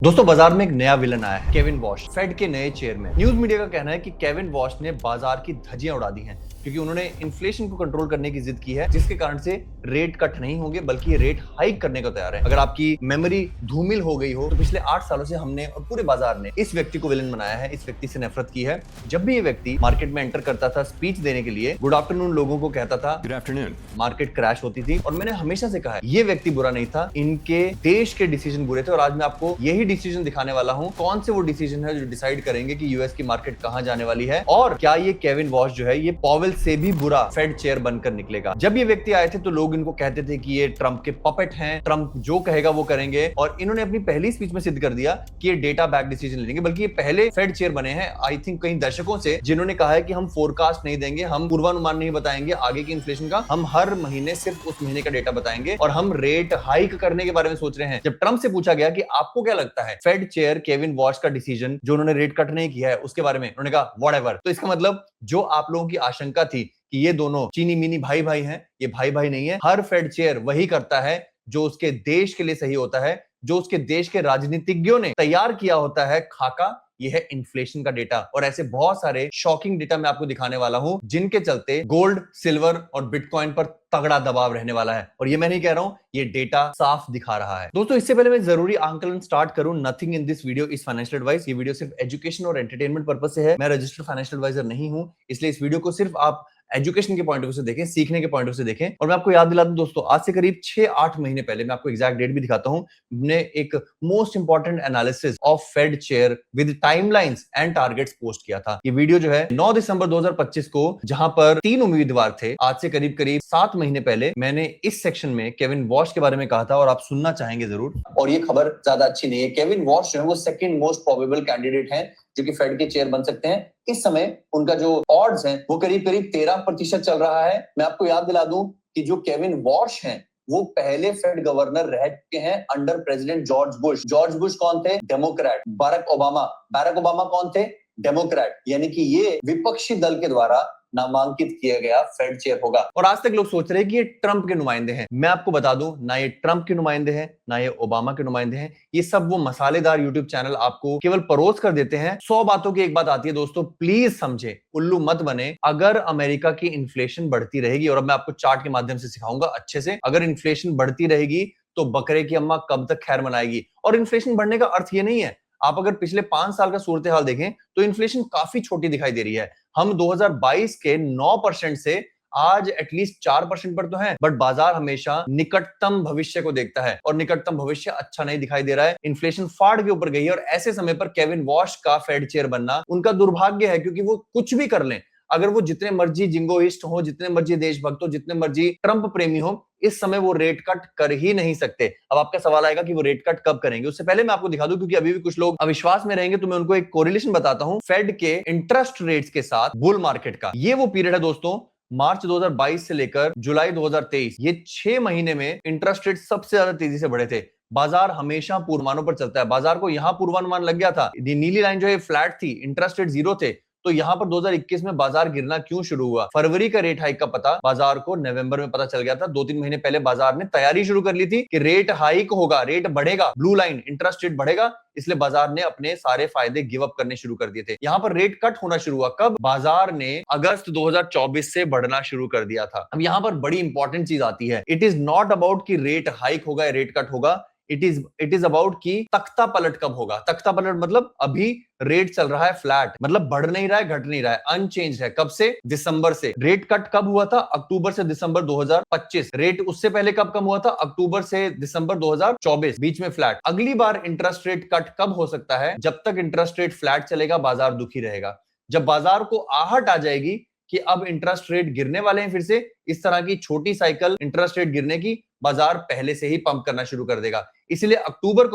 दोस्तों बाजार में एक नया विलन आया है, केविन वॉश, फेड के नए चेयरमैन। न्यूज मीडिया का कहना है कि केविन वॉश ने बाजार की धज्जियां उड़ा दी हैं क्योंकि उन्होंने इन्फ्लेशन को कंट्रोल करने की जिद की है, जिसके कारण से रेट कट नहीं होंगे बल्कि रेट हाइक करने को तैयार है। अगर आपकी मेमोरी धूमिल हो गई हो तो पिछले 8 सालों से हमने और पूरे बाजार ने इस व्यक्ति को विलन बनाया है, इस व्यक्ति से नफरत की है। जब भी ये व्यक्ति मार्केट में एंटर करता था स्पीच देने के लिए, गुड आफ्टरनून लोगों को कहता था, गुड आफ्टरनून, मार्केट क्रैश होती थी। और मैंने हमेशा से कहा है ये व्यक्ति बुरा नहीं था, इनके देश के डिसीजन बुरे थे। और आज मैं आपको यही डिसीजन दिखाने वाला हूं, कौन से वो डिसीजन है जो डिसाइड करेंगे कि यूएस की मार्केट कहां जाने वाली है और क्या ये केविन वॉश जो है ये पॉवेल से भी बुरा फेड चेयर बनकर निकलेगा। जब ये व्यक्ति आए थे तो लोग इनको कहते थे कि ये ट्रंप के पपेट हैं, ट्रंप जो कहेगा वो करेंगे। और इन्होंने अपनी पहली स्पीच में सिद्ध कर दिया कि ये डेटा बैक डिसीजन लेंगे। बल्कि ये पहले फेड चेयर बने हैं आई थिंक कई दशकों से जिन्होंने कहा है कि हम फोरकास्ट नहीं देंगे, हम पूर्वानुमान नहीं बताएंगे आगे की इन्फ्लेशन का, हम हर महीने सिर्फ उस महीने का डेटा बताएंगे और हम रेट हाइक करने के बारे में सोच रहे हैं। जब ट्रंप से पूछा गया कि आपको क्या लगता है फेड चेयर केविन वॉश का डिसीजन जो उन्होंने रेट कट नहीं किया है उसके बारे में, उन्होंने कहा व्हाटएवर। तो इसका मतलब जो आप लोगों की आशंका थी कि ये दोनों चीनी मिनी भाई भाई हैं, ये भाई भाई नहीं है। हर फेड चेयर वही करता है जो उसके देश के लिए सही होता है, जो उसके देश के राजनीतिज्ञों ने तैयार किया होता है खाका। ये है इन्फ्लेशन का डेटा। और ऐसे बहुत सारे शॉकिंग डेटा मैं आपको दिखाने वाला हूं जिनके चलते गोल्ड, सिल्वर और बिटकॉइन पर तगड़ा दबाव रहने वाला है। और ये मैं नहीं कह रहा हूं, ये डेटा साफ दिखा रहा है। दोस्तों इससे पहले मैं जरूरी आंकलन स्टार्ट करूं, nothing in this video is financial advice. ये वीडियो सिर्फ एजुकेशन और एंटरटेनमेंट पर्पस से है। मैं रजिस्टर्ड फाइनेंशियल एडवाइजर नहीं हूं, इसलिए इस वीडियो को सिर्फ आप एजुकेशन के पॉइंट ऑफ व्यू से देखें, सीखने के पॉइंट ऑफ व्यू से देखें। और मैं आपको याद दिला दूं दोस्तों, आज से करीब 6-8 महीने पहले, मैं आपको एग्जैक्ट डेट भी दिखाता हूं, मैंने एक most important analysis of Fed chair with timelines and targets post किया था। ये वीडियो जो है 9 दिसंबर 2025 को, जहां पर 3 उम्मीदवार थे, आज से करीब 7 महीने पहले मैंने इस सेक्शन में केविन वॉश के बारे में कहा था और आप सुनना चाहेंगे जरूर। और ये खबर ज्यादा अच्छी नहीं है। केविन वॉश जो है वो सेकंड मोस्ट प्रोबेबल कैंडिडेट है जो कि फेड के चेयर बन सकते हैं। इस समय उनका जो ऑड्स हैं वो करीब 13% चल रहा है। मैं आपको याद दिला दूं कि जो केविन वॉश हैं वो पहले फेड गवर्नर रह चुके हैं under president George Bush. George Bush कौन थे? डेमोक्रेट। बाराक ओबामा कौन थे? डेमोक्रेट। यानी कि ये विपक्षी दल के द्वारा नामांकित किया गया फेड चेयर होगा। और आज तक लोग सोच रहे हैं कि ये ट्रंप के नुमाइंदे हैं। मैं आपको बता दूं, ना ये ट्रंप के नुमाइंदे हैं, ना ये ओबामा के नुमाइंदे हैं। ये सब वो मसालेदार यूट्यूब चैनल आपको केवल परोस कर देते हैं। 100 बातों की एक बात आती है दोस्तों, प्लीज समझे, उल्लू मत बने। अगर अमेरिका की इन्फ्लेशन बढ़ती रहेगी, और अब मैं आपको चार्ट के माध्यम से सिखाऊंगा अच्छे से, अगर इन्फ्लेशन बढ़ती रहेगी तो बकरे की अम्मा कब तक खैर मनाएगी। और इन्फ्लेशन बढ़ने का अर्थ ये नहीं है, आप अगर पिछले 5 साल का सूरत हाल देखें तो इन्फ्लेशन काफी छोटी दिखाई दे रही है। हम 2022 के 9% से आज एटलीस्ट 4% पर तो है, बट बाजार हमेशा निकटतम भविष्य को देखता है और निकटतम भविष्य अच्छा नहीं दिखाई दे रहा है। इन्फ्लेशन फाड़ के ऊपर गई है और ऐसे समय पर केविन वॉश का फेड चेयर बनना उनका दुर्भाग्य है, क्योंकि वो कुछ भी कर लें, अगर वो जितने मर्जी जिंगोइस्ट हो, जितने मर्जी देशभक्त हो, जितने मर्जी ट्रंप प्रेमी हो, इस समय वो रेट कट कर ही नहीं सकते। अब आपका सवाल आएगा कि वो रेट कट कब करेंगे। उससे पहले मैं आपको दिखा दूं, क्योंकि अभी भी कुछ लोग अविश्वास में रहेंगे, तो मैं उनको एक कोरिलेशन बताता हूं फेड के इंटरेस्ट रेट्स के साथ बुल मार्केट का। ये वो पीरियड है दोस्तों, मार्च 2022 से लेकर जुलाई 2023, ये 6 महीने में इंटरेस्ट रेट सबसे ज्यादा तेजी से बढ़े थे। बाजार हमेशा पूर्वानुमानों पर चलता है। बाजार को यहां पूर्वानुमान लग गया था, नीली लाइन जो है फ्लैट थी, इंटरेस्ट रेट 0 थे। तो यहां पर 2021 में बाजार गिरना क्यों शुरू हुआ? फरवरी का रेट हाइक का पता बाजार को नवंबर में पता चल गया था। 2-3 महीने पहले बाजार ने तैयारी शुरू कर ली थी कि रेट हाइक होगा, रेट बढ़ेगा, ब्लू लाइन इंटरेस्ट रेट बढ़ेगा, इसलिए बाजार ने अपने सारे फायदे गिव अप करने शुरू कर दिए थे। यहां पर रेट कट होना शुरू हुआ कब? बाजार ने अगस्त 2024 से बढ़ना शुरू कर दिया था। अब यहां पर बड़ी इंपॉर्टेंट चीज आती है, इट इज नॉट अबाउट कि रेट हाइक होगा या रेट कट होगा, इट इज अबाउट कि तख्ता पलट कब होगा। तख्ता पलट मतलब अभी रेट चल रहा है फ्लैट, मतलब बढ़ नहीं रहा है, घट नहीं रहा है, अनचेंज है। कब से? दिसंबर से। रेट कट कब हुआ था? अक्टूबर से दिसंबर 2025। रेट उससे पहले कब कम हुआ था? अक्टूबर से दिसंबर 2024, बीच में फ्लैट। अगली बार इंटरेस्ट रेट कट कब हो सकता है? जब तक इंटरेस्ट रेट फ्लैट चलेगा बाजार दुखी रहेगा। जब बाजार को आहट आ जाएगी कि अब इंटरेस्ट रेट गिरने वाले हैं फिर से, इस तरह की छोटी साइकिल इंटरेस्ट रेट गिरने की, बाजार पहले से ही पंप करना शुरू कर देगा। इसलिए अक्टूबर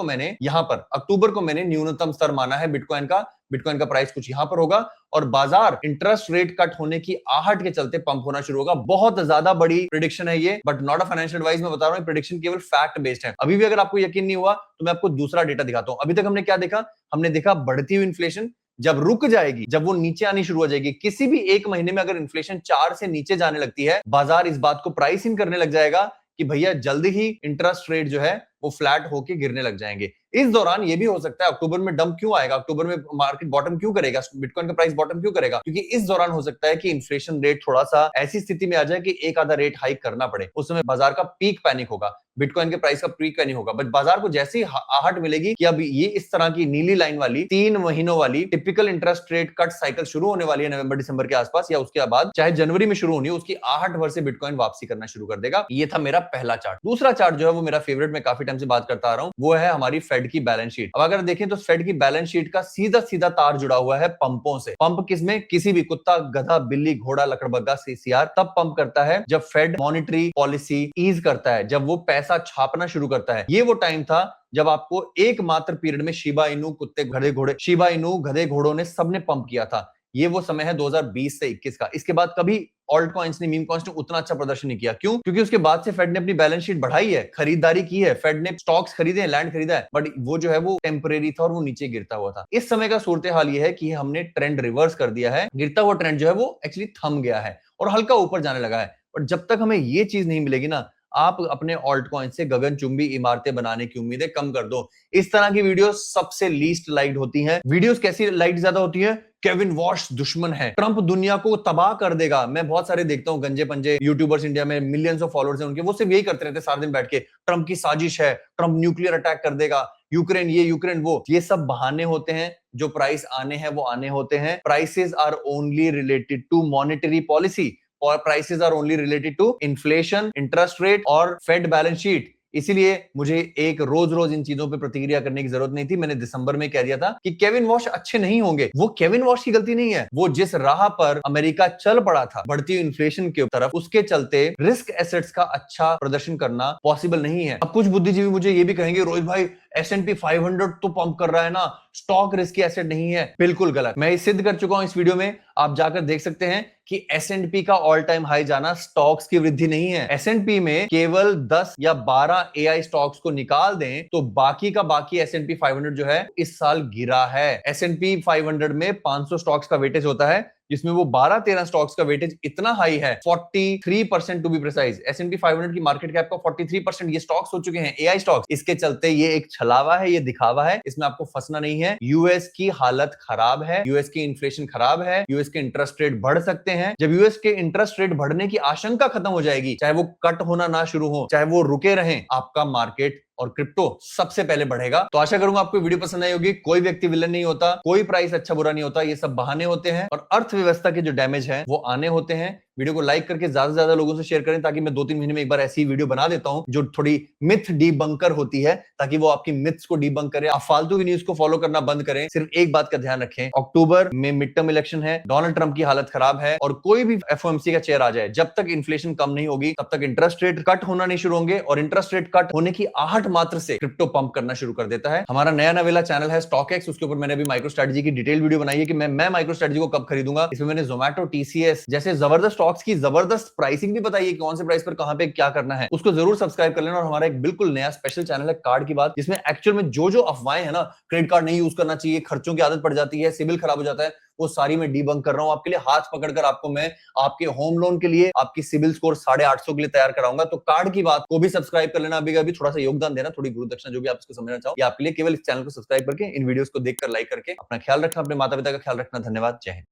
को मैंने न्यूनतम स्तर माना है बिटकॉइन का। बिटकॉइन का प्राइस कुछ यहां पर होगा और बाजार इंटरेस्ट रेट कट होने की आहट के चलते पंप होना शुरू होगा। बहुत ज्यादा बड़ी प्रेडिक्शन है ये, but not a financial advice. मैं बता रहा हूं प्रेडिक्शन केवल फैक्ट बेस्ड है। अभी भी अगर आपको यकीन नहीं हुआ तो मैं आपको दूसरा डेटा दिखाता हूं। अभी तक हमने क्या देखा? हमने देखा बढ़ती हुई इन्फ्लेशन। जब रुक जाएगी, जब वो नीचे आनी शुरू हो जाएगी, किसी भी एक महीने में अगर इन्फ्लेशन 4 से नीचे जाने लगती है, बाजार इस बात को प्राइस इन करने लग जाएगा कि भैया जल्दी ही इंटरेस्ट रेट जो है वो फ्लैट होके गिरने लग जाएंगे। इस दौरान ये भी हो सकता है अक्टूबर में डंप क्यों आएगा, अक्टूबर में मार्केट बॉटम क्यों करेगा, बिटकॉइन का प्राइस बॉटम क्यों करेगा, क्योंकि इस दौरान हो सकता है कि इन्फ्लेशन रेट थोड़ा सा ऐसी स्थिति में आ जाए कि एक आधा रेट हाइक करना पड़े। उस समय बाजार का पीक पैनिक होगा, बिटकॉइन के प्राइस का पीक पैनिक होगा। बट बाजार को जैसी आहट मिलेगी कि अब ये इस तरह की नीली लाइन वाली 3 महीनों वाली typical interest rate cut cycle शुरू होने वाली है नवंबर दिसंबर के आसपास, या उसके बाद चाहे जनवरी में शुरू होनी है, उसकी आहट भर से बिटकॉइन वापसी करना शुरू कर देगा। ये था मेरा पहला चार्ट। दूसरा चार्ट जो है वो मेरा फेवरेट, मैं काफी टाइम से बात करता आ रहा हूं, वो है हमारी फेड की बैलेंस शीट। अब अगर देखें तो फेड की बैलेंस शीट का सीधा सीधा तार जुड़ा हुआ है पंपों से। पंप किसमें? किसी भी कुत्ता, गधा, बिल्ली, घोड़ा, लकड़बग्गा, सीसीआर तब पंप करता है जब फेड मॉनेटरी पॉलिसी ईज करता है, जब वो पैसा छापना शुरू करता है। ये वो टाइम था जब आपको एकमात्र पीरियड में शिबा इनू कुत्ते, गधे, घोड़े, शिबा इनू गधे, घोड़ों ने सबने पंप किया था। ये वो समय है 2020 से 21 का। इसके बाद कभी ऑल्ट कॉइन्स ने, मीम कॉइन्स ने उतना अच्छा प्रदर्शन नहीं किया। क्यों? क्योंकि उसके बाद से फेड ने अपनी बैलेंस शीट बढ़ाई है, खरीदारी की है, फेड ने स्टॉक्स खरीदे हैं, लैंड खरीदा है, बट वो जो है वो टेम्परेरी था और वो नीचे गिरता हुआ था। इस समय का सूरत हाल ये है कि हमने ट्रेंड रिवर्स कर दिया है, गिरता हुआ ट्रेंड जो है वो एक्चुअली थम गया है और हल्का ऊपर जाने लगा है। बट जब तक हमें ये चीज नहीं मिलेगी ना, आप अपने ऑल्ट कॉइन से गगनचुंबी इमारतें बनाने की उम्मीदें कम कर दो। इस तरह की वीडियो सबसे लीस्ट लाइक्ड होती हैं। वीडियोस कैसी लाइक ज्यादा होती है? केविन वॉश दुश्मन है, ट्रंप दुनिया को तबाह कर देगा। मैं बहुत सारे देखता हूं गंजे पंजे यूट्यूबर्स, इंडिया में मिलियंस ऑफ फॉलोअर्स हैं उनके, वो सिर्फ यही करते रहते सारा दिन बैठ के, ट्रंप की साजिश है, ट्रंप न्यूक्लियर अटैक कर देगा, यूक्रेन ये, यूक्रेन वो। ये सब बहाने होते हैं। जो प्राइस आने हैं वो आने होते हैं। Prices are only related to monetary policy, और prices are only related to inflation, interest rate और फेड बैलेंस शीट। इसीलिए मुझे एक रोज रोज इन चीजों पे प्रतिक्रिया करने की जरूरत नहीं थी। मैंने दिसंबर में कह दिया था कि केविन वॉश अच्छे नहीं होंगे। वो केविन वॉश की गलती नहीं है, वो जिस राह पर अमेरिका चल पड़ा था बढ़ती इन्फ्लेशन के तरफ, उसके चलते रिस्क एसेट्स का अच्छा प्रदर्शन करना पॉसिबल नहीं है। अब कुछ बुद्धिजीवी मुझे ये भी कहेंगे, रोहित भाई S&P 500 तो पंप कर रहा है ना, स्टॉक रिस्की एसेट नहीं है। बिल्कुल गलत। मैं सिद्ध कर चुका हूं इस वीडियो में, आप जाकर देख सकते हैं कि S&P का ऑल टाइम हाई जाना स्टॉक्स की वृद्धि नहीं है। S&P में केवल 10 या 12 AI स्टॉक्स को निकाल दें तो बाकी का बाकी S&P 500 जो है इस साल गिरा है। S&P 500 में 500 स्टॉक्स का वेटेज होता है, जिसमें वो 12-13 स्टॉक्स का वेटेज इतना हाई है, 43% टू बी प्रिसाइज। S&P 500 की मार्केट कैप का 43% ये स्टॉक्स हो चुके हैं, AI स्टॉक्स। इसके चलते ये एक छलावा है, ये दिखावा है, इसमें आपको फंसना नहीं है। यूएस की हालत खराब है, यूएस की इन्फ्लेशन खराब है, यूएस के इंटरेस्ट रेट बढ़ सकते हैं। जब यूएस के इंटरेस्ट रेट बढ़ने की आशंका खत्म हो जाएगी, चाहे वो कट होना ना शुरू हो, चाहे वो रुके रहें, आपका मार्केट और क्रिप्टो सबसे पहले बढ़ेगा। तो आशा करूंगा आपको वीडियो पसंद आई होगी। कोई व्यक्ति विलन नहीं होता, कोई प्राइस अच्छा बुरा नहीं होता, ये सब बहाने होते हैं और अर्थव्यवस्था के जो डैमेज है वो आने होते हैं। वीडियो को लाइक करके ज्यादा से ज्यादा लोगों से शेयर करें, ताकि मैं 2-3 महीने में एक बार ऐसी वीडियो बना देता हूं जो थोड़ी मिथ डीबंकर होती है, ताकि वो आपकी मिथ्स को डीबंक करे। आप फालतू की न्यूज को फॉलो करना बंद करें। सिर्फ एक बात का ध्यान रखें, अक्टूबर में मिड टर्म इलेक्शन है, डोनाल्ड ट्रंप की हालत खराब है और कोई भी FOMC का चेयर आ जाए, जब तक इन्फ्लेशन कम नहीं होगी तब तक इंटरेस्ट रेट कट होना नहीं शुरू होंगे, और इंटरेस्ट रेट कट होने की आहट मात्र से क्रिप्टो पंप करना शुरू कर देता है। हमारा नया नवेला चैनल है स्टॉक एक्स, उसके ऊपर मैंने अभी माइक्रो स्ट्रेटजी की डिटेल वीडियो बनाई है कि मैं माइक्रो स्ट्रेटजी को कब खरीदूंगा। इसमें मैंने जोमेटो, TCS जैसे जबरदस्त स्टॉक्स की जबरदस्त प्राइसिंग भी बताइए, कौन से प्राइस पर कहां पे क्या करना है। उसको जरूर सब्सक्राइब कर लेना। और हमारा एक बिल्कुल नया स्पेशल चैनल है कार्ड की बात, जिसमें एक्चुअल में जो जो अफवाहें है ना, क्रेडिट कार्ड नहीं यूज करना चाहिए, खर्चों की आदत पड़ जाती है, सिविल खराब हो जाता है, वो सारी मैं डीबंक कर रहा हूं आपके लिए। हाथ पकड़कर आपको मैं आपके होम लोन के लिए आपकी सिविल स्कोर 850 के लिए तैयार कराऊंगा। तो कार्ड की बात को भी सब्सक्राइब कर लेना। अभी थोड़ा सा योगदान देना, थोड़ी गुरु दक्षिणा जो भी आप इसको समझना चाहो, ये आपके लिए। केवल इस चैनल को सब्सक्राइब करके, इन वीडियोस को देखकर लाइक करके अपना ख्याल रखना, अपने माता पिता का ख्याल रखना। धन्यवाद। जय हिंद।